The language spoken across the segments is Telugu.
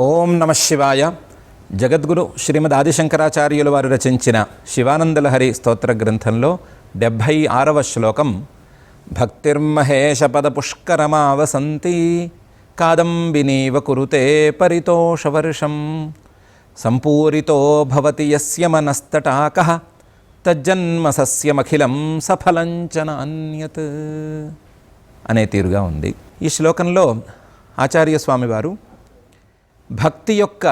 ఓం నమ శివాయ. జగద్గురు శ్రీమద్ ఆదిశంకరాచార్యుల వారు రచించిన శివానందలహరి స్తోత్ర గ్రంథంలో 76వ శ్లోకం. భక్తిర్మహేషపద పుష్కరమావసంతి కాదంబినీవ కురుతే పరితోషవర్షం సంపూరితో భవతి యస్య మనస్తటాకః తజ్జన్మ సస్యమఖిలం సఫలంచ నాన్యత్ అనే తీరుగా ఉంది. ఈ శ్లోకంలో ఆచార్య స్వామి వారు భక్తి యొక్క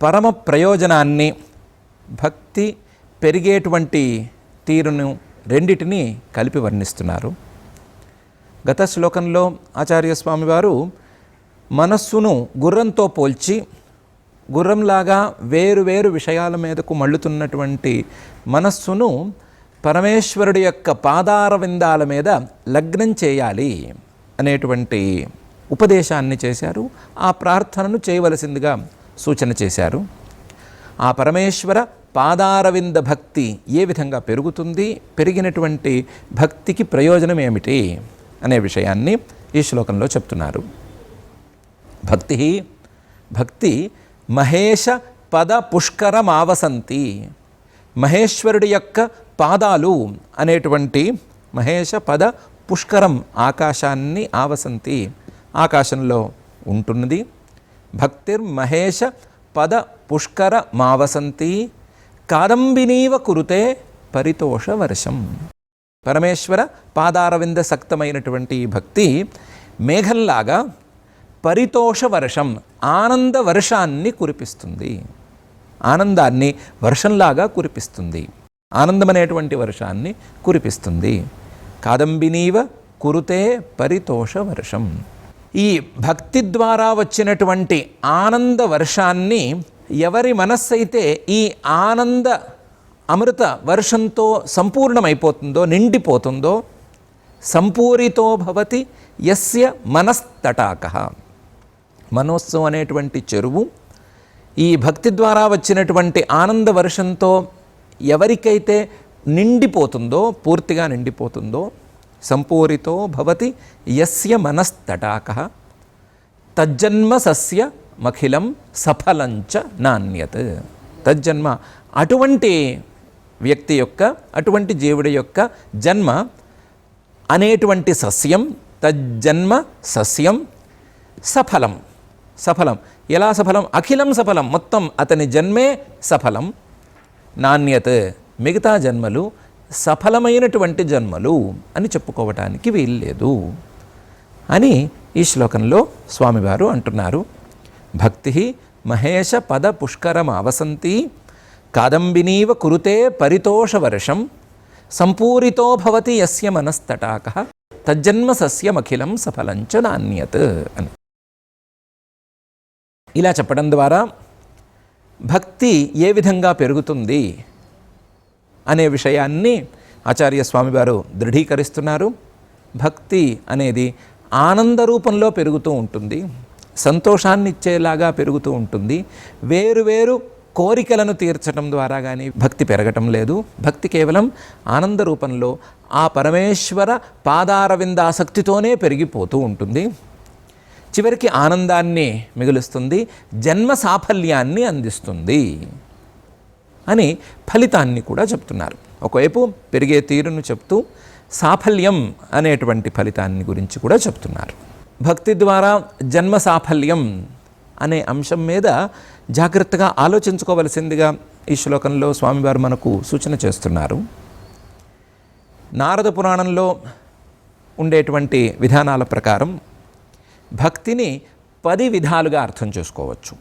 పరమ ప్రయోజనాన్ని, భక్తి పెరిగేటువంటి తీరును రెండిటిని కలిపి వర్ణిస్తున్నారు. గత శ్లోకంలో ఆచార్య స్వామి వారు మనస్సును గుర్రంతో పోల్చి, గుర్రంలాగా వేరు విషయాల మీదకు మళ్ళుతున్నటువంటి మనస్సును పరమేశ్వరుడి యొక్క పాదార విందాల మీద లగ్నం చేయాలి అనేటువంటి ఉపదేశాన్ని చేశారు. ఆ ప్రార్థనను చేయవలసిందిగా సూచన చేశారు. ఆ పరమేశ్వర పాదారవింద భక్తి ఏ విధంగా పెరుగుతుంది, పెరిగినటువంటి భక్తికి ప్రయోజనం ఏమిటి అనే విషయాన్ని ఈ శ్లోకంలో చెప్తున్నారు. భక్తి మహేష పద పుష్కరమావసంతి. మహేశ్వరుడి యొక్క పాదాలు అనేటువంటి మహేష పద పుష్కరం, ఆకాశాన్ని ఆవసంతి, ఆకాశంలో ఉంటున్నది. భక్తిర్మహేష పద పుష్కర మావసంతి కాదంబినీవ కురుతే పరితోష వర్షం. పరమేశ్వర పాదారవింద సక్తమైనటువంటి భక్తి మేఘంలాగా పరితోష వర్షం, ఆనంద వర్షాన్ని కురిపిస్తుంది. ఆనందాన్ని వర్షంలాగా కురిపిస్తుంది, ఆనందమనేటువంటి వర్షాన్ని కురిపిస్తుంది. కాదంబినీవ కురుతే పరితోష వర్షం. ఈ భక్తి ద్వారా వచ్చినటువంటి ఆనంద వర్షాన్ని ఎవరి మనస్సైతే ఈ ఆనంద అమృత వర్షంతో సంపూర్ణమైపోతుందో, నిండిపోతుందో, సంపూరితో భవతి యస్య మనస్తటాకః. మనస్సు అనేటువంటి చెరువు ఈ భక్తి ద్వారా వచ్చినటువంటి ఆనంద వర్షంతో ఎవరికైతే నిండిపోతుందో, పూర్తిగా నిండిపోతుందో, సంపూరితో భవతి యస్య మనస్తటాకః తజ్జన్మ సస్య మఖిలం సఫలంచ నాన్యత్. తజ్జన్మ, అటువంటి వ్యక్తి యొక్క, అటువంటి జీవుడి యొక్క జన్మ అనేటువంటి సస్యం, తజ్జన్మ సస్యం సఫలం. సఫలం ఎలా సఫలం? అఖిలం సఫలం, మొత్తం అతని జన్మే సఫలం. నాణ్యత్, మిగతా జన్మలు సఫలమైనటువంటి జన్మలు అని చెప్పుకోవటానికి వీల్లేదు అని ఈ శ్లోకంలో స్వామివారు అంటున్నారు. భక్తి మహేష పద పుష్కరం ఆవసంతి కాదంబినీవ కురుతే పరితోష వర్షం సంపూరితో భవతి యస్య మనస్తటాకః తజ్జన్మ సస్యమఖిలం సఫలంచ నాన్యత్ అని ఇలా చెప్పడం ద్వారా భక్తి ఏ విధంగా పెరుగుతుంది అనే విషయాన్ని ఆచార్య స్వామివారు దృఢీకరిస్తున్నారు. భక్తి అనేది ఆనంద రూపంలో పెరుగుతూ ఉంటుంది, సంతోషాన్ని ఇచ్చేలాగా పెరుగుతూ ఉంటుంది. వేరు కోరికలను తీర్చడం ద్వారా కానీ భక్తి పెరగటం లేదు. భక్తి కేవలం ఆనంద రూపంలో ఆ పరమేశ్వర పాదారవిందాసక్తితోనే పెరిగిపోతూ ఉంటుంది. చివరికి ఆనందాన్ని మిగులుస్తుంది, జన్మ సాఫల్యాన్ని అందిస్తుంది అని ఫలితాన్ని కూడా చెప్తున్నారు. ఒకవైపు పెరిగే తీరును చెప్తూ సాఫల్యం అనేటువంటి ఫలితాన్ని గురించి కూడా చెప్తున్నారు. భక్తి ద్వారా జన్మ సాఫల్యం అనే అంశం మీద జాగ్రత్తగా ఆలోచించుకోవలసిందిగా ఈ శ్లోకంలో స్వామివారు మనకు సూచన చేస్తున్నారు. నారద పురాణంలో ఉండేటువంటి విధానాల ప్రకారం భక్తిని 10 విధాలుగా అర్థం చేసుకోవచ్చు.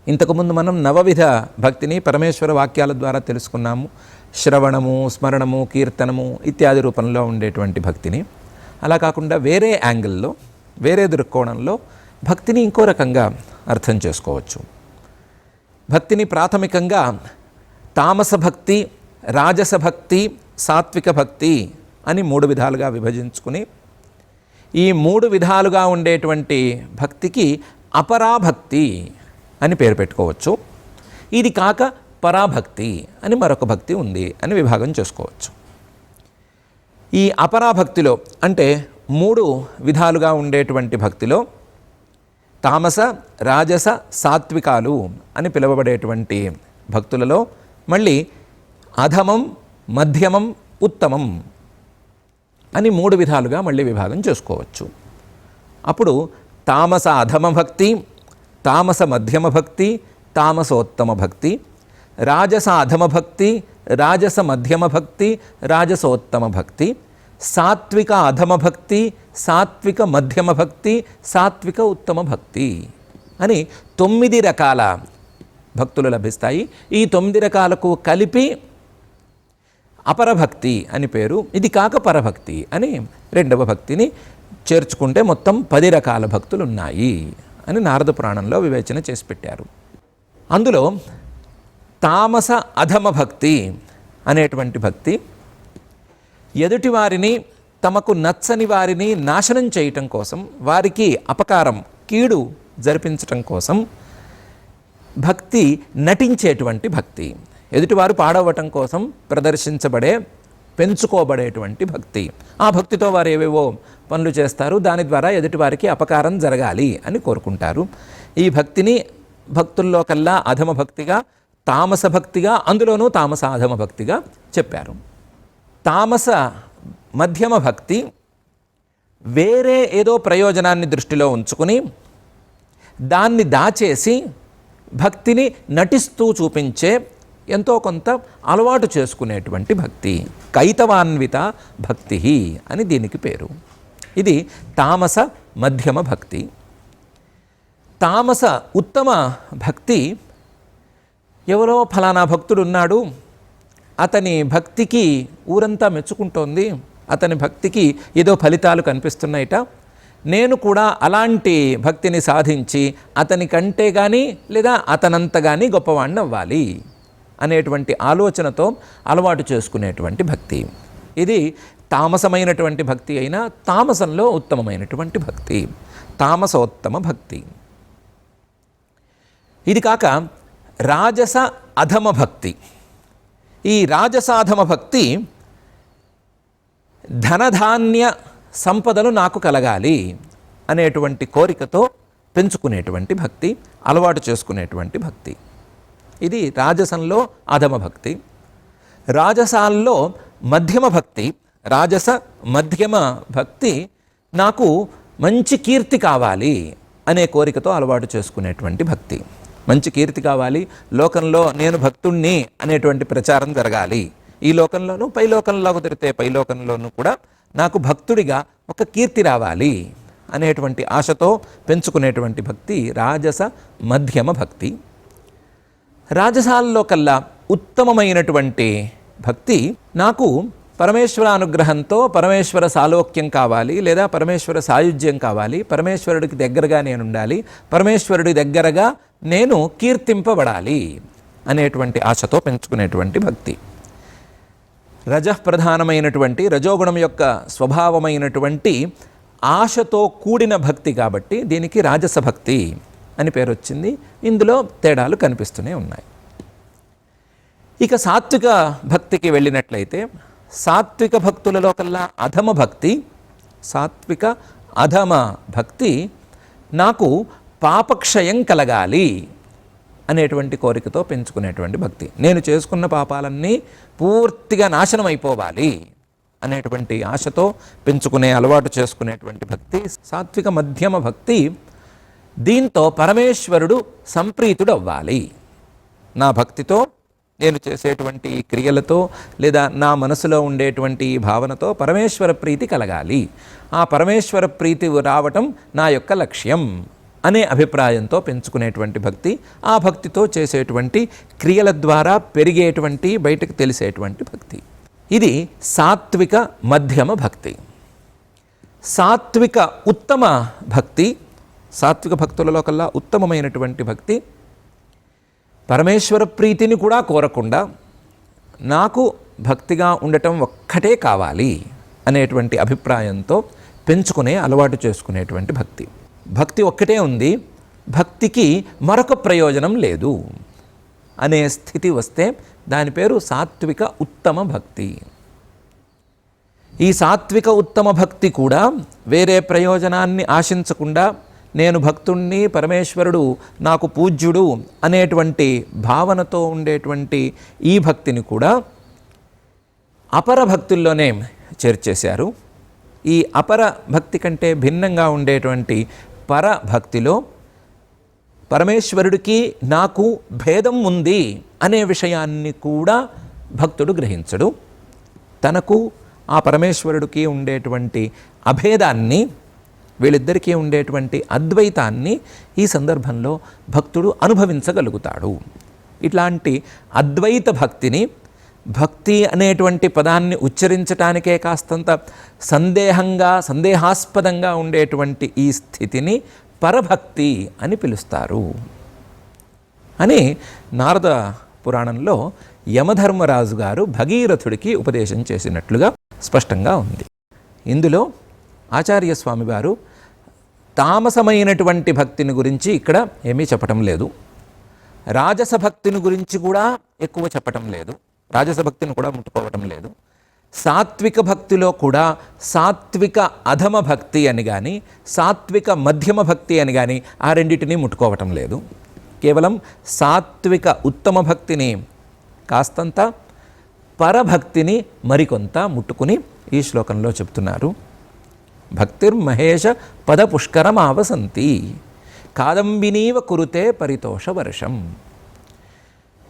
ఇంతకుముందు మనం 9 విధ భక్తిని పరమేశ్వర వాక్యాల ద్వారా తెలుసుకున్నాము. శ్రవణము, స్మరణము, కీర్తనము ఇత్యాది రూపంలో ఉండేటువంటి భక్తిని. అలా కాకుండా వేరే యాంగిల్లో, వేరే దృక్కోణంలో భక్తిని ఇంకో రకంగా అర్థం చేసుకోవచ్చు. భక్తిని ప్రాథమికంగా తామస భక్తి, రాజస భక్తి, సాత్విక భక్తి అని 3 విధాలుగా విభజించుకుని, ఈ 3 విధాలుగా ఉండేటువంటి భక్తికి అపరాభక్తి అని పేరు పెట్టుకోవచ్చు. ఇది కాక పరాభక్తి అని మరొక భక్తి ఉంది అని విభాగం చేసుకోవచ్చు. ఈ అపరాభక్తిలో అంటే 3 విధాలుగా ఉండేటువంటి భక్తిలో తామస, రాజస, సాత్వికాలు అని పిలువబడేటువంటి భక్తులలో మళ్ళీ అధమం, మధ్యమం, ఉత్తమం అని 3 విధాలుగా మళ్ళీ విభాగం చేసుకోవచ్చు. అప్పుడు తామస అధమ భక్తి, తామస మధ్యమ భక్తి, తామసోత్తమ భక్తి, రాజస అధమ భక్తి, రాజస మధ్యమ భక్తి, రాజసోత్తమ భక్తి, సాత్విక అధమ భక్తి, సాత్విక మధ్యమ భక్తి, సాత్విక ఉత్తమ భక్తి అని 9 రకాల భక్తులు లభిస్తాయి. ఈ 9 రకాలకు కలిపి అపరభక్తి అని పేరు. ఇది కాక పరభక్తి అని 2వ భక్తిని చేర్చుకుంటే మొత్తం 10 రకాల భక్తులు ఉన్నాయి అని నారద పురాణంలో వివేచన చేసి పెట్టారు. అందులో తామస అధమ భక్తి అనేటువంటి భక్తి ఎదుటి వారిని, తమకు నచ్చని వారిని నాశనం చేయటం కోసం, వారికి అపకారం, కీడు జరిపించటం కోసం భక్తి నటించేటువంటి భక్తి, ఎదుటివారు పాడవటం కోసం ప్రదర్శించబడే, పెంచుకోబడేటువంటి భక్తి. ఆ భక్తితో వారు ఏవేవో పనులు చేస్తారు, దాని ద్వారా ఎదుటివారికి అపకారం జరగాలి అని కోరుకుంటారు. ఈ భక్తిని భక్తుల్లో కల్లా అధమ భక్తిగా, తామస భక్తిగా, అందులోనూ తామస అధమ భక్తిగా చెప్పారు. తామస మధ్యమ భక్తి వేరే ఏదో ప్రయోజనాన్ని దృష్టిలో ఉంచుకుని దాన్ని దాచేసి భక్తిని నటిస్తూ చూపించే, ఎంతో కొంత అలవాటు చేసుకునేటువంటి భక్తి. కైతవాన్విత భక్తి అని దీనికి పేరు. ఇది తామస మధ్యమ భక్తి. తామస ఉత్తమ భక్తి ఎవరో ఫలానా భక్తుడు ఉన్నాడు, అతని భక్తికి ఊరంతా మెచ్చుకుంటోంది, అతని భక్తికి ఏదో ఫలితాలు కనిపిస్తున్నాయిట, నేను కూడా అలాంటి భక్తిని సాధించి అతని కంటే కానీ లేదా అతనంత కానీ గొప్పవాడిని అవ్వాలి అనేటువంటి ఆలోచనతో అలవాటు చేసుకునేటువంటి భక్తి. ఇది తామసమైనటువంటి భక్తి అయినా తామసంలో ఉత్తమమైనటువంటి భక్తి, తామసోత్తమ భక్తి. ఇది కాక రాజస అధమ భక్తి. ఈ రాజసాధమ భక్తి ధనధాన్య సంపదలు నాకు కలగాలి అనేటువంటి కోరికతో పెంచుకునేటువంటి భక్తి, అలవాటు చేసుకునేటువంటి భక్తి. ఇది రాజసంలో అధమ భక్తి. రాజసాల్లో మధ్యమ భక్తి, రాజస మధ్యమ భక్తి నాకు మంచి కీర్తి కావాలి అనే కోరికతో అలవాటు చేసుకునేటువంటి భక్తి. మంచి కీర్తి కావాలి, లోకంలో నేను భక్తుణ్ణి అనేటువంటి ప్రచారం జరగాలి, ఈ లోకంలోనూ పై లోకంలో కుదిరితే పై లోకంలోనూ కూడా నాకు భక్తుడిగా ఒక కీర్తి రావాలి అనేటువంటి ఆశతో పెంచుకునేటువంటి భక్తి రాజస మధ్యమ భక్తి. రాజసాల్లో కల్లా ఉత్తమమైనటువంటి భక్తి నాకు పరమేశ్వర అనుగ్రహంతో పరమేశ్వర సాలోక్యం కావాలి, లేదా పరమేశ్వర సాయుధ్యం కావాలి, పరమేశ్వరుడికి దగ్గరగా నేను ఉండాలి, పరమేశ్వరుడి దగ్గరగా నేను కీర్తింపబడాలి అనేటువంటి ఆశతో పెంచుకునేటువంటి భక్తి. రజఃప్రధానమైనటువంటి, రజోగుణం యొక్క స్వభావమైనటువంటి ఆశతో కూడిన భక్తి కాబట్టి దీనికి రాజస భక్తి అని పేరు వచ్చింది. ఇందులో తేడాలు కనిపిస్తూనే ఉన్నాయి. ఇక సాత్విక భక్తికి వెళ్ళినట్లయితే సాత్విక భక్తులలో కల్లా అధమ భక్తి, సాత్విక అధమ భక్తి నాకు పాపక్షయం కలగాలి అనేటువంటి కోరికతో పెంచుకునేటువంటి భక్తి. నేను చేసుకున్న పాపాలన్నీ పూర్తిగా నాశనం అయిపోవాలి అనేటువంటి ఆశతో పెంచుకునే, అలవాటు చేసుకునేటువంటి భక్తి సాత్విక మధ్యమ భక్తి. దీంతో పరమేశ్వరుడు సంప్రీతుడు అవ్వాలి. నా భక్తితో, నేను చేసేటువంటి క్రియలతో, లేదా నా మనసులో ఉండేటువంటి భావనతో పరమేశ్వర ప్రీతి కలగాలి, ఆ పరమేశ్వర ప్రీతి రావటం నా యొక్క లక్ష్యం అనే అభిప్రాయంతో పెంచుకునేటువంటి భక్తి. ఆ భక్తితో చేసేటువంటి క్రియల ద్వారా పెరిగేటువంటి, బయటకు తెలిసేటువంటి భక్తి. ఇది సాత్విక మధ్యమ భక్తి. సాత్విక ఉత్తమ భక్తి, సాత్విక భక్తులలో కల్లా ఉత్తమమైనటువంటి భక్తి పరమేశ్వర ప్రీతిని కూడా కోరకుండా నాకు భక్తిగా ఉండటం ఒక్కటే కావాలి అనేటువంటి అభిప్రాయంతో పెంచుకునే, అలవాటు చేసుకునేటువంటి భక్తి. భక్తి ఒక్కటే ఉంది, భక్తికి మరొక ప్రయోజనం లేదు అనే స్థితి వస్తే దాని పేరు సాత్విక ఉత్తమ భక్తి. ఈ సాత్విక ఉత్తమ భక్తి కూడా వేరే ప్రయోజనాన్ని ఆశించకుండా, నేను భక్తుణ్ణి, పరమేశ్వరుడు నాకు పూజ్యుడు అనేటువంటి భావనతో ఉండేటువంటి ఈ భక్తిని కూడా అపర భక్తుల్లోనే చేర్చేశారు. ఈ అపర భక్తి కంటే భిన్నంగా ఉండేటువంటి పరభక్తిలో పరమేశ్వరుడికి నాకు భేదం ఉంది అనే విషయాన్ని కూడా భక్తుడు గ్రహించడు. తనకు ఆ పరమేశ్వరుడికి ఉండేటువంటి అభేదాన్ని, వీళ్ళిద్దరికీ ఉండేటువంటి అద్వైతాన్ని ఈ సందర్భంలో భక్తుడు అనుభవించగలుగుతాడు. ఇట్లాంటి అద్వైత భక్తిని, భక్తి అనేటువంటి పదాన్ని ఉచ్చరించటానికే కాస్తంత సందేహాస్పదంగా ఉండేటువంటి ఈ స్థితిని పరభక్తి అని పిలుస్తారు అని నారద పురాణంలో యమధర్మరాజు గారు భగీరథుడికి ఉపదేశం చేసినట్లుగా స్పష్టంగా ఉంది. ఇందులో ఆచార్య స్వామి వారు తామసమైనటువంటి భక్తిని గురించి ఇక్కడ ఏమీ చెప్పటం లేదు. రాజస భక్తిని గురించి కూడా ఎక్కువ చెప్పటం లేదు. రాజస భక్తిని కూడా ముట్టుకోవటం లేదు. సాత్విక భక్తిలో కూడా సాత్విక అధమ భక్తి అని కానీ, సాత్విక మధ్యమ భక్తి అని కానీ ఆ రెండింటినీ ముట్టుకోవటం లేదు. కేవలం సాత్విక ఉత్తమ భక్తిని కాస్తంత, పరభక్తిని మరికొంత ముట్టుకుని ఈ శ్లోకంలో చెప్తున్నారు. భక్తిర్మహేష పద పుష్కరమావసంతి కాదంబినీవ కురుతే పరితోష వర్షం.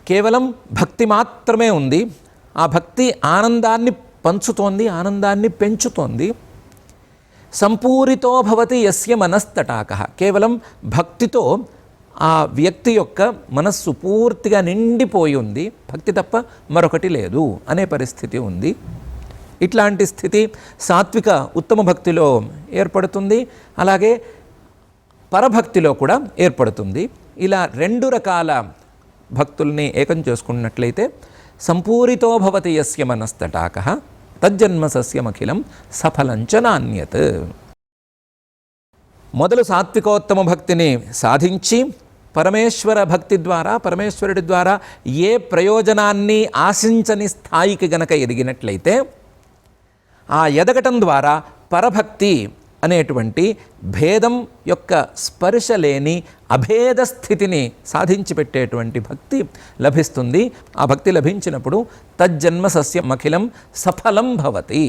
కేవలం భక్తి మాత్రమే ఉంది. ఆ భక్తి ఆనందాన్ని పంచుతోంది, ఆనందాన్ని పెంచుతోంది. సంపూరితో భవతి యస్య మనస్తటాక. కేవలం భక్తితో ఆ వ్యక్తి యొక్క మనస్సు పూర్తిగా నిండిపోయి ఉంది, భక్తి తప్ప మరొకటి లేదు అనే పరిస్థితి ఉంది. ఇట్లాంటి స్థితి సాత్విక ఉత్తమ భక్తిలో ఏర్పడుతుంది, అలాగే పరభక్తిలో కూడా ఏర్పడుతుంది. ఇలా రెండు రకాల భక్తుల్ని ఏకం చేసుకున్నట్లయితే సంపూరితో భవతి యస్య మనస్తటాక తజ్జన్మ సస్యమఖిలం సఫలంచ నాణ్యత్. మొదలు సాత్వికోత్తమ భక్తిని సాధించి పరమేశ్వర భక్తి ద్వారా, పరమేశ్వరుడి ద్వారా ఏ ప్రయోజనాన్ని ఆశించని స్థాయికి గనక ఎదిగినట్లయితే ఆ ఎదగటం ద్వారా పరభక్తి అనేటువంటి భేదం యొక్క స్పర్శ లేని అభేద స్థితిని సాధించి పెట్టేటువంటి భక్తి లభిస్తుంది. ఆ భక్తి లభించినప్పుడు తజ్జన్మ సస్యమఖిలం సఫలం భవతి.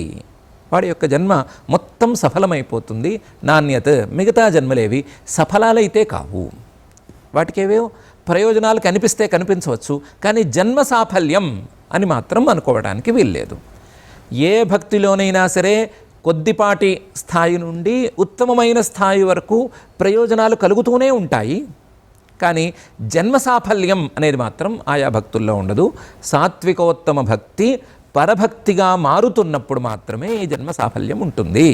వాడి యొక్క జన్మ మొత్తం సఫలమైపోతుంది. నాణ్యత, మిగతా జన్మలేవి సఫలాలైతే కావు. వాటికేవో ప్రయోజనాలు కనిపిస్తే కనిపించవచ్చు, కానీ జన్మ సాఫల్యం అని మాత్రం అనుకోవడానికి వీల్లేదు. ఏ భక్తిలోనైనా సరే కొద్దిపాటి స్థాయి నుండి ఉత్తమమైన స్థాయి వరకు ప్రయోజనాలు కలుగుతూనే ఉంటాయి, కానీ జన్మ సాఫల్యం అనేది మాత్రం ఆయా భక్తుల్లో ఉండదు. సాత్వికోత్తమ భక్తి పరభక్తిగా మారుతున్నప్పుడు మాత్రమే ఈ జన్మ సాఫల్యం ఉంటుంది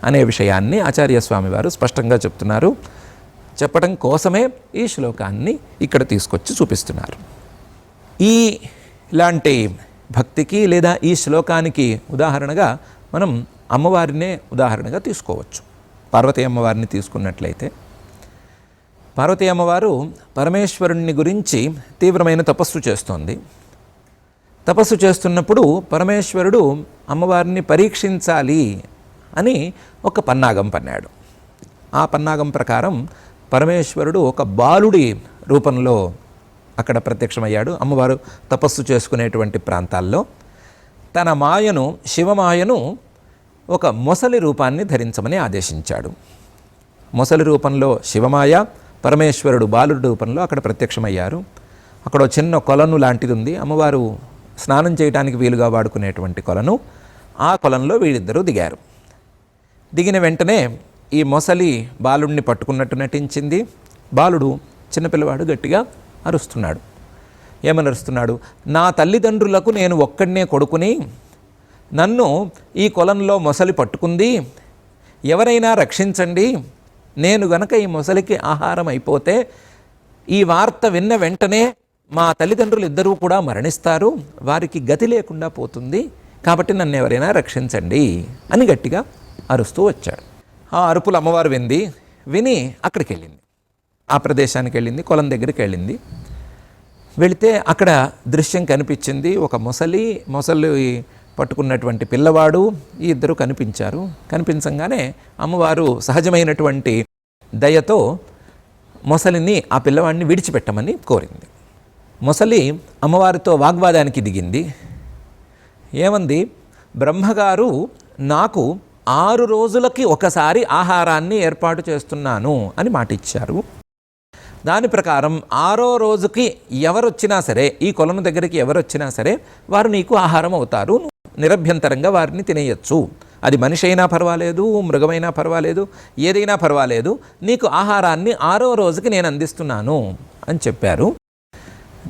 అనే విషయాన్ని ఆచార్య స్వామి వారు స్పష్టంగా చెప్తున్నారు. చెప్పడం కోసమే ఈ శ్లోకాన్ని ఇక్కడ తీసుకొచ్చి చూపిస్తున్నారు. ఇలాంటి భక్తికి లేదా ఈ శ్లోకానికి ఉదాహరణగా మనం అమ్మవారినే ఉదాహరణగా తీసుకోవచ్చు. పార్వతీ అమ్మవారిని తీసుకున్నట్లయితే, పార్వతీ అమ్మవారు పరమేశ్వరుణ్ణి గురించి తీవ్రమైన తపస్సు చేస్తోంది. తపస్సు చేస్తున్నప్పుడు పరమేశ్వరుడు అమ్మవారిని పరీక్షించాలి అని ఒక పన్నాగం పన్నాడు. ఆ పన్నాగం ప్రకారం పరమేశ్వరుడు ఒక బాలుడి రూపంలో అక్కడ ప్రత్యక్షమయ్యాడు. అమ్మవారు తపస్సు చేసుకునేటువంటి ప్రాంతాల్లో తన మాయను, శివమాయను ఒక మొసలి రూపాన్ని ధరించమని ఆదేశించాడు. మొసలి రూపంలో శివమాయ, పరమేశ్వరుడు బాలుడి రూపంలో అక్కడ ప్రత్యక్షమయ్యారు. అక్కడ చిన్న కొలను లాంటిది ఉంది, అమ్మవారు స్నానం చేయడానికి వీలుగా వాడుకునేటువంటి కొలను. ఆ కొలంలో వీళ్ళిద్దరూ దిగారు. దిగిన వెంటనే ఈ మొసలి బాలుడిని పట్టుకున్నట్టు నటించింది. బాలుడు చిన్నపిల్లవాడు గట్టిగా అరుస్తున్నాడు. ఏమని అరుస్తున్నాడు? నా తల్లిదండ్రులకు నేను ఒక్కడనే కొడుకుని, నన్ను ఈ కొలంలో మొసలి పట్టుకుంది, ఎవరైనా రక్షించండి, నేను గనక ఈ మొసలికి ఆహారం అయిపోతే ఈ వార్త విన్న వెంటనే మా తల్లిదండ్రులు ఇద్దరూ కూడా మరణిస్తారు, వారికి గతి లేకుండా పోతుంది, కాబట్టి నన్ను ఎవరైనా రక్షించండి అని గట్టిగా అరుస్తూ వచ్చాడు. ఆ అరుపులు అమ్మవారు విని అక్కడికి వెళ్ళింది, ఆ ప్రదేశానికి వెళ్ళింది, కొలం దగ్గరికి వెళ్ళింది. వెళితే అక్కడ దృశ్యం కనిపించింది. ఒక మొసలి పట్టుకున్నటువంటి పిల్లవాడు, ఈ ఇద్దరు కనిపించారు. కనిపించగానే అమ్మవారు సహజమైనటువంటి దయతో మొసలిని ఆ పిల్లవాడిని విడిచిపెట్టమని కోరింది. మొసలి అమ్మవారితో వాగ్వాదానికి దిగింది. ఏమంది, బ్రహ్మగారు నాకు 6 రోజులకి ఒకసారి ఆహారాన్ని ఏర్పాటు చేస్తున్నాను అని మాట ఇచ్చారు. దాని ప్రకారం 6వ రోజుకి ఎవరొచ్చినా సరే, ఈ కొలను దగ్గరికి ఎవరొచ్చినా సరే వారు నీకు ఆహారం అవుతారు. నిరభ్యంతరంగా వారిని తినేయచ్చు. అది మనిషి అయినా పర్వాలేదు, మృగమైనా పర్వాలేదు, ఏదైనా పర్వాలేదు, నీకు ఆహారాన్ని 6వ రోజుకి నేను అందిస్తున్నాను అని చెప్పారు.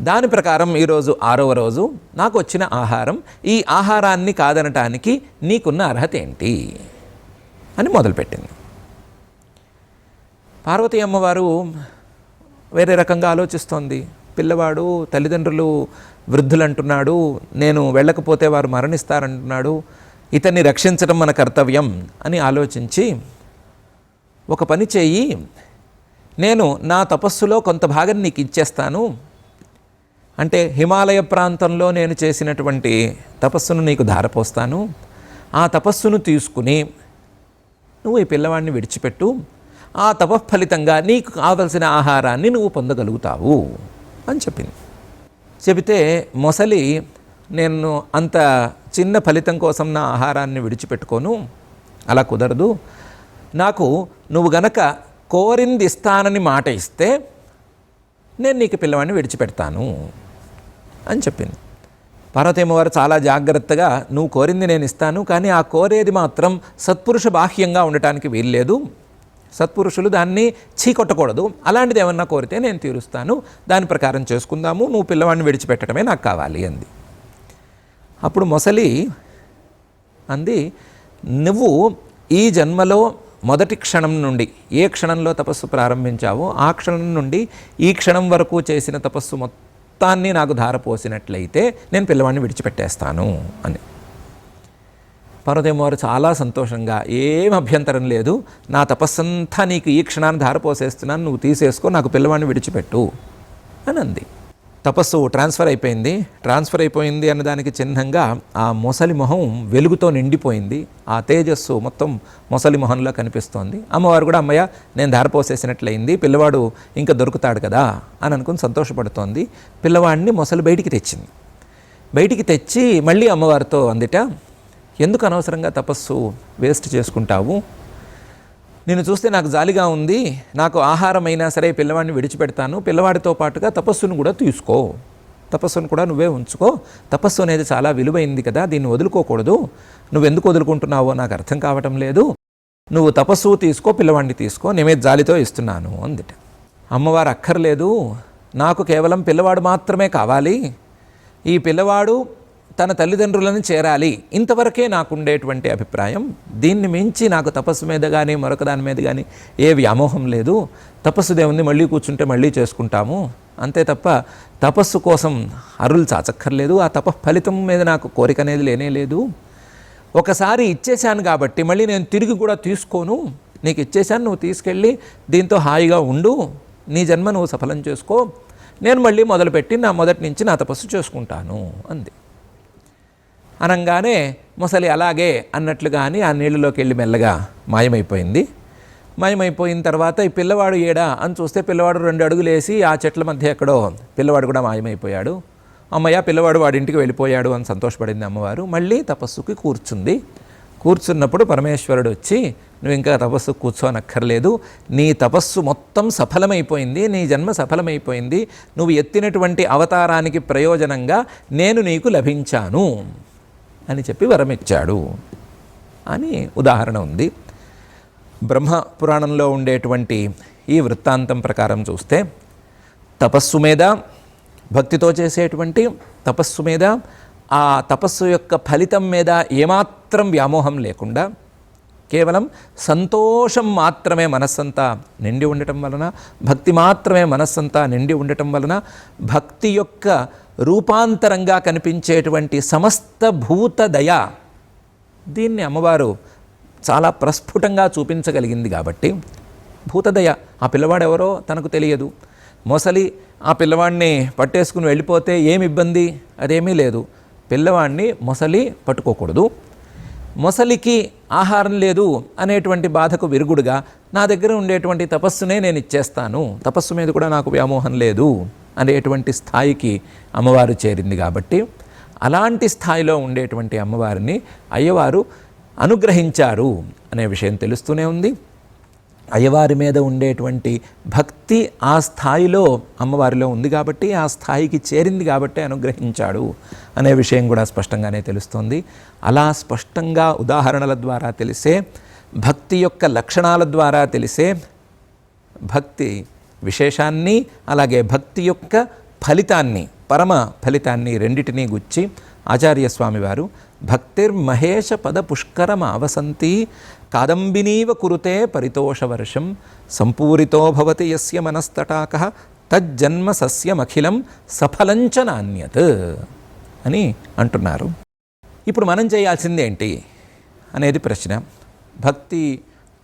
దాని ప్రకారం ఈరోజు 6వ రోజు నాకు వచ్చిన ఆహారం, ఈ ఆహారాన్ని కాదనటానికి నీకున్న అర్హత ఏంటి అని మొదలుపెట్టింది. పార్వతీ అమ్మవారు వేరే రకంగా ఆలోచిస్తోంది. పిల్లవాడు తల్లిదండ్రులు వృద్ధులు అంటున్నాడు, నేను వెళ్ళకపోతే వారు మరణిస్తారంటున్నాడు, ఇతన్ని రక్షించడం మన కర్తవ్యం అని ఆలోచించి, ఒక పని చేయి, నేను నా తపస్సులో కొంత భాగం నీకు ఇచ్చేస్తాను, అంటే హిమాలయ ప్రాంతంలో నేను చేసినటువంటి తపస్సును నీకు ధారపోస్తాను, ఆ తపస్సును తీసుకుని నువ్వు ఈ పిల్లవాడిని విడిచిపెట్టు, ఆ తపఫలితంగా నీకు కావలసిన ఆహారాన్ని నువ్వు పొందగలుగుతావు అని చెప్పింది. చెబితే మొసలి, నేను అంత చిన్న ఫలితం కోసం నా ఆహారాన్ని విడిచిపెట్టుకోను, అలా కుదరదు, నాకు నువ్వు గనక కోరింది ఇస్తానని మాట ఇస్తే నేను నీకు పిల్లవాడిని విడిచిపెడతాను అని చెప్పింది. పార్వతీమ్మవారు చాలా జాగ్రత్తగా, నువ్వు కోరింది నేను ఇస్తాను, కానీ ఆ కోరేది మాత్రం సత్పురుష బాహ్యంగా ఉండటానికి వీల్లేదు, సత్పురుషులు దాన్ని చీకొట్టకూడదు, అలాంటిది ఏమన్నా కోరితే నేను తీరుస్తాను, దాని ప్రకారం చేసుకుందాము, నువ్వు పిల్లవాడిని విడిచిపెట్టడమే నాకు కావాలి అంది. అప్పుడు మొసలి అంది, నువ్వు ఈ జన్మలో మొదటి క్షణం నుండి ఏ క్షణంలో తపస్సు ప్రారంభించావో ఆ క్షణం నుండి ఈ క్షణం వరకు చేసిన తపస్సు మొత్తాన్ని నాకు ధారపోసినట్లయితే నేను పిల్లవాడిని విడిచిపెట్టేస్తాను అని. పార్వతీమ్మవారు చాలా సంతోషంగా, ఏం అభ్యంతరం లేదు, నా తపస్సంతా నీకు ఈ క్షణాన్ని ధారపోసేస్తున్నాను, నువ్వు తీసేసుకో, నాకు పిల్లవాడిని విడిచిపెట్టు అని అంది. తపస్సు ట్రాన్స్ఫర్ అయిపోయింది అన్నదానికి చిహ్నంగా ఆ మొసలి మొహం వెలుగుతో నిండిపోయింది. ఆ తేజస్సు మొత్తం మొసలి మొహంలో కనిపిస్తోంది. అమ్మవారు కూడా, అమ్మయ్య నేను ధారపోసేసినట్లయింది, పిల్లవాడు ఇంకా దొరుకుతాడు కదా అని అనుకుని సంతోషపడుతోంది. పిల్లవాడిని మొసలి బయటికి తెచ్చి మళ్ళీ అమ్మవారితో అందిట, ఎందుకు అనవసరంగా తపస్సు వేస్ట్ చేసుకుంటావు, నేను చూస్తే నాకు జాలిగా ఉంది, నాకు ఆహారం అయినా సరే పిల్లవాడిని విడిచిపెడతాను, పిల్లవాడితో పాటుగా తపస్సును కూడా తీసుకో, తపస్సును కూడా నువ్వే ఉంచుకో, తపస్సు అనేది చాలా విలువైంది కదా, దీన్ని వదులుకోకూడదు, నువ్వెందుకు వదులుకుంటున్నావో నాకు అర్థం కావటం లేదు, నువ్వు తపస్సు తీసుకో, పిల్లవాడిని తీసుకో, నేమే జాలితో ఇస్తున్నాను అందుట. అమ్మవారు, అక్కర్లేదు, నాకు కేవలం పిల్లవాడు మాత్రమే కావాలి, ఈ పిల్లవాడు తన తల్లిదండ్రులను చేరాలి, ఇంతవరకే నాకు ఉండేటువంటి అభిప్రాయం, దీన్ని మించి నాకు తపస్సు మీద కానీ మరొక దాని మీద కానీ ఏ వ్యామోహం లేదు, తపస్సు దేవుంది మళ్ళీ కూర్చుంటే మళ్ళీ చేసుకుంటాము, అంతే తప్ప తపస్సు కోసం అరులు చాచక్కర్లేదు, ఆ ఫలితం మీద నాకు కోరిక అనేది లేనే లేదు, ఒకసారి ఇచ్చేశాను కాబట్టి మళ్ళీ నేను తిరిగి కూడా తీసుకోను, నీకు ఇచ్చేశాను, నువ్వు తీసుకెళ్ళి దీంతో హాయిగా ఉండు, నీ జన్మ నువ్వు సఫలం చేసుకో, నేను మళ్ళీ మొదలుపెట్టి మొదటి నుంచి నా తపస్సు చేసుకుంటాను అంది. అనగానే మొసలి అలాగే అన్నట్లుగాని ఆ నీళ్ళలోకి వెళ్ళి మెల్లగా మాయమైపోయిన తర్వాత ఈ పిల్లవాడు ఏడా అని చూస్తే పిల్లవాడు 2 అడుగులు వేసి ఆ చెట్ల మధ్య ఎక్కడో పిల్లవాడు కూడా మాయమైపోయాడు. అమ్మయ్య, పిల్లవాడు వాడింటికి వెళ్ళిపోయాడు అని సంతోషపడింది అమ్మవారు. మళ్ళీ తపస్సుకి కూర్చున్నప్పుడు పరమేశ్వరుడు వచ్చి, నువ్వు ఇంకా తపస్సు కూర్చోనక్కర్లేదు, నీ తపస్సు మొత్తం సఫలమైపోయింది, నీ జన్మ సఫలమైపోయింది, నువ్వు ఎత్తినటువంటి అవతారానికి ప్రయోజనంగా నేను నీకు లభించాను అని చెప్పి వరమిచ్చాడు అని ఉదాహరణ ఉంది. బ్రహ్మ పురాణంలో ఉండేటువంటి ఈ వృత్తాంతం ప్రకారం చూస్తే తపస్సు మీద, భక్తితో చేసేటువంటి తపస్సు మీద, ఆ తపస్సు యొక్క ఫలితం మీద ఏమాత్రం వ్యామోహం లేకుండా కేవలం సంతోషం మాత్రమే మనస్సంతా నిండి ఉండటం వలన, భక్తి మాత్రమే మనస్సంతా నిండి ఉండటం వలన భక్తి యొక్క రూపాంతరంగా కనిపించేటువంటి సమస్త భూత దయ, దీన్ని అమ్మవారు చాలా ప్రస్ఫుటంగా చూపించగలిగింది. కాబట్టి భూతదయ, ఆ పిల్లవాడు ఎవరో తనకు తెలియదు, మొసలి ఆ పిల్లవాడిని పట్టేసుకుని వెళ్ళిపోతే ఏమి ఇబ్బంది, అదేమీ లేదు, పిల్లవాడిని మొసలి పట్టుకోకూడదు, మొసలికి ఆహారం లేదు అనేటువంటి బాధకు విరుగుడుగా నా దగ్గర ఉండేటువంటి తపస్సునే నేను ఇచ్చేస్తాను, తపస్సు మీద కూడా నాకు వ్యామోహం లేదు అనేటువంటి స్థాయికి అమ్మవారు చేరింది. కాబట్టి అలాంటి స్థాయిలో ఉండేటువంటి అమ్మవారిని అయ్యవారు అనుగ్రహించారు అనే విషయం తెలుస్తూనే ఉంది. అయ్యవారి మీద ఉండేటువంటి భక్తి ఆ స్థాయిలో అమ్మవారిలో ఉంది కాబట్టి, ఆ స్థాయికి చేరింది కాబట్టి అనుగ్రహించాడు అనే విషయం కూడా స్పష్టంగానే తెలుస్తుంది. అలా స్పష్టంగా ఉదాహరణల ద్వారా తెలిసే, భక్తి యొక్క లక్షణాల ద్వారా తెలిసే భక్తి విశేషాన్ని, అలాగే భక్తి యొక్క ఫలితాన్ని, పరమ ఫలితాన్ని రెండిటినీ గుచ్చి ఆచార్యస్వామి వారు భక్తిర్మహేష పద పుష్కరమావసంతి కాదంబినీవ కురుతే పరితోషవర్షం సంపూరితో భవతి యస్య మనస్తటాకః తజ్జన్మ సస్యమఖిలం సఫలంచ నాణ్యత్ అని అంటున్నారు. ఇప్పుడు మనం చేయాల్సిందేంటి అనేది ప్రశ్న. భక్తి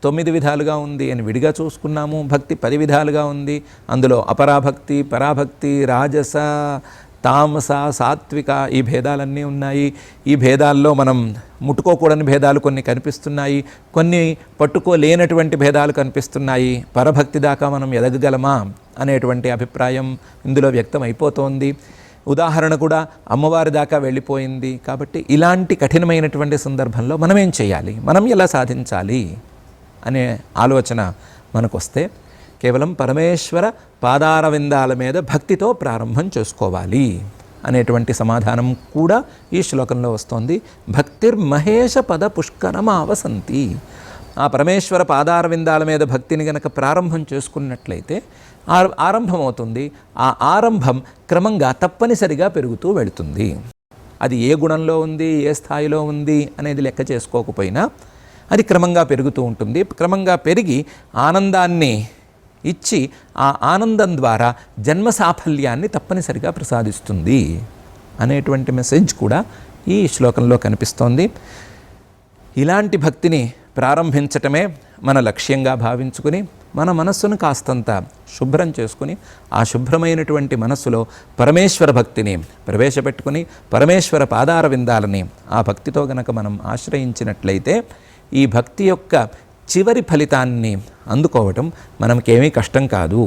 9 విధాలుగా ఉంది అని విడిగా చూసుకున్నాము. భక్తి 10 విధాలుగా ఉంది. అందులో అపరాభక్తి, పరాభక్తి, రాజస, తామస, సాత్విక ఈ భేదాలన్నీ ఉన్నాయి. ఈ భేదాల్లో మనం ముట్టుకోకూడని భేదాలు కొన్ని కనిపిస్తున్నాయి, కొన్ని పట్టుకోలేనటువంటి భేదాలు కనిపిస్తున్నాయి. పరభక్తి దాకా మనం ఎదగగలమా అనేటువంటి అభిప్రాయం ఇందులో వ్యక్తం అయిపోతోంది. ఉదాహరణ కూడా అమ్మవారి దాకా వెళ్ళిపోయింది. కాబట్టి ఇలాంటి కఠినమైనటువంటి సందర్భంలో మనం ఏం చేయాలి, మనం ఎలా సాధించాలి అనే ఆలోచన మనకొస్తే కేవలం పరమేశ్వర పాదారవిందాల మీద భక్తితో ప్రారంభం చేసుకోవాలి అనేటువంటి సమాధానం కూడా ఈ శ్లోకంలో వస్తోంది. భక్తిర్మహేష పద పుష్కరమావసంతి. ఆ పరమేశ్వర పాదారవిందాల మీద భక్తిని గనక ప్రారంభం చేసుకున్నట్లయితే ఆరంభమవుతుంది. ఆ ఆరంభం క్రమంగా తప్పనిసరిగా పెరుగుతూ వెళుతుంది. అది ఏ గుణంలో ఉంది, ఏ స్థాయిలో ఉంది అనేది లెక్క చేసుకోకపోయినా అది క్రమంగా పెరుగుతూ ఉంటుంది. క్రమంగా పెరిగి ఆనందాన్ని ఇచ్చి ఆ ఆనందం ద్వారా జన్మ సాఫల్యాన్ని తప్పనిసరిగా ప్రసాదిస్తుంది అనేటువంటి మెసేజ్ కూడా ఈ శ్లోకంలో కనిపిస్తోంది. ఇలాంటి భక్తిని ప్రారంభించటమే మన లక్ష్యంగా భావించుకుని మన మనస్సును కాస్తంత శుభ్రం చేసుకుని ఆ శుభ్రమైనటువంటి మనస్సులో పరమేశ్వర భక్తిని ప్రవేశపెట్టుకుని పరమేశ్వర పాదార విందాలని ఆ భక్తితో గనక మనం ఆశ్రయించినట్లయితే ఈ భక్తి యొక్క చివరి ఫలితాన్ని అందుకోవటం మనకేమీ కష్టం కాదు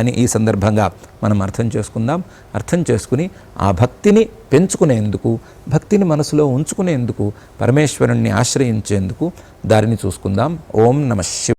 అని ఈ సందర్భంగా మనం అర్థం చేసుకుందాం. అర్థం చేసుకుని ఆ భక్తిని పెంచుకునేందుకు, భక్తిని మనసులో ఉంచుకునేందుకు, పరమేశ్వరుణ్ణి ఆశ్రయించేందుకు దారిని చూసుకుందాం. ఓం నమః శివాయ.